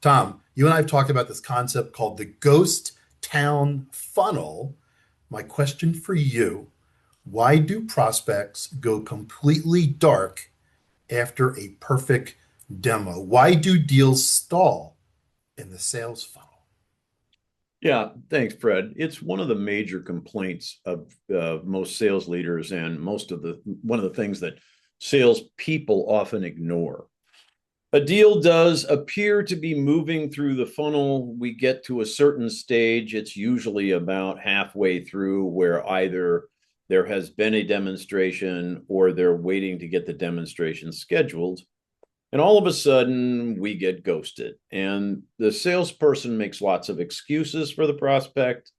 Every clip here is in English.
Tom, you and I have talked about this concept called the ghost town funnel. My question for you, why do prospects go completely dark after a perfect demo? Why do deals stall in the sales funnel? Yeah, thanks, Fred. It's one of the major complaints of most sales leaders, and most of the one of the things that sales people often ignore. A deal does appear to be moving through the funnel. We get to a certain stage. It's usually about halfway through, where either there has been a demonstration or they're waiting to get the demonstration scheduled. And all of a sudden, we get ghosted. And the salesperson makes lots of excuses for the prospect.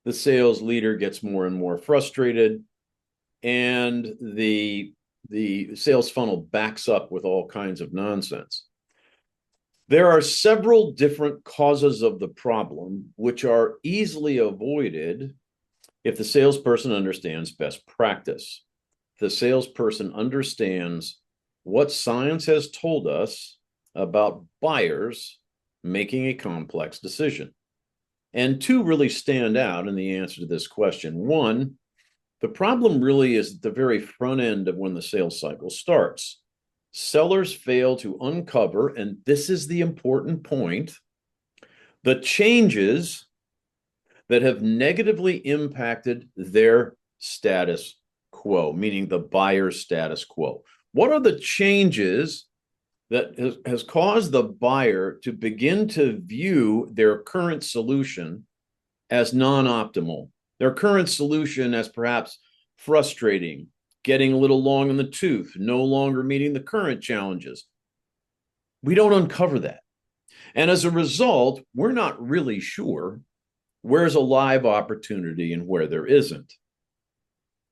The sales leader gets more and more frustrated. And the sales funnel backs up with all kinds of nonsense. There are several different causes of the problem, which are easily avoided if the salesperson understands best practice. The salesperson understands what science has told us about buyers making a complex decision. And two really stand out in the answer to this question. One, the problem really is at the very front end of when the sales cycle starts. Sellers fail to uncover, and this is the important point, the changes that have negatively impacted their status quo, meaning the buyer's status quo. What are the changes that has caused the buyer to begin to view their current solution as non-optimal, their current solution as perhaps frustrating, getting a little long in the tooth, no longer meeting the current challenges? We don't uncover that. And as a result, we're not really sure where's a live opportunity and where there isn't.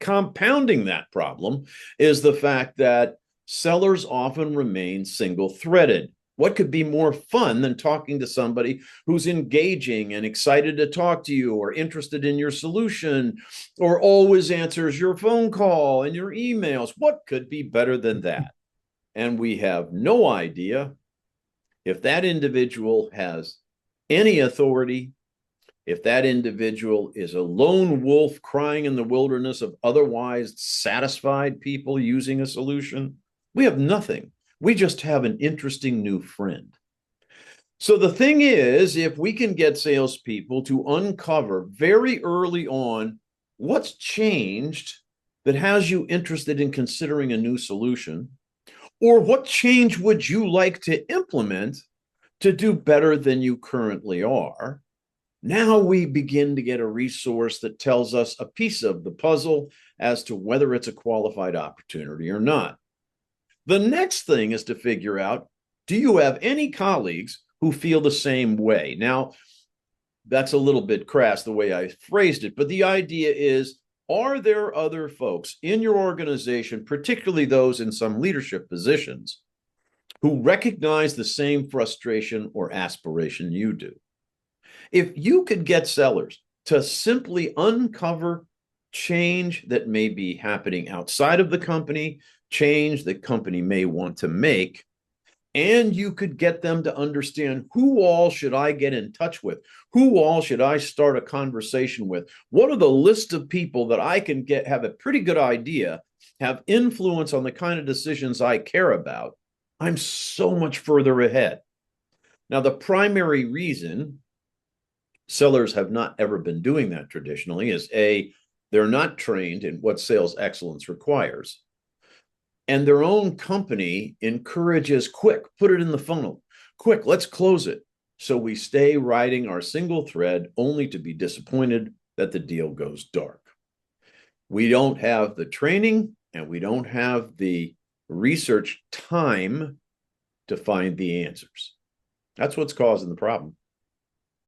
Compounding that problem is the fact that sellers often remain single-threaded. What could be more fun than talking to somebody who's engaging and excited to talk to you, or interested in your solution, or always answers your phone call and your emails? What could be better than that? And we have no idea if that individual has any authority, if that individual is a lone wolf crying in the wilderness of otherwise satisfied people using a solution. We have nothing. We just have an interesting new friend. So the thing is, if we can get salespeople to uncover very early on what's changed that has you interested in considering a new solution, or what change would you like to implement to do better than you currently are, now we begin to get a resource that tells us a piece of the puzzle as to whether it's a qualified opportunity or not. The next thing is to figure out, do you have any colleagues who feel the same way? Now, that's a little bit crass the way I phrased it, but the idea is, are there other folks in your organization, particularly those in some leadership positions, who recognize the same frustration or aspiration you do? If you could get sellers to simply uncover change that may be happening outside of the company, change the company may want to make, and you could get them to understand, who all should I get in touch with? Who all should I start a conversation with? What are the list of people that I can get, have a pretty good idea, have influence on the kind of decisions I care about? I'm so much further ahead. Now, the primary reason sellers have not ever been doing that traditionally is A, they're not trained in what sales excellence requires. And their own company encourages, quick, put it in the funnel. Quick, let's close it. So we stay riding our single thread, only to be disappointed that the deal goes dark. We don't have the training, and we don't have the research time to find the answers. That's what's causing the problem.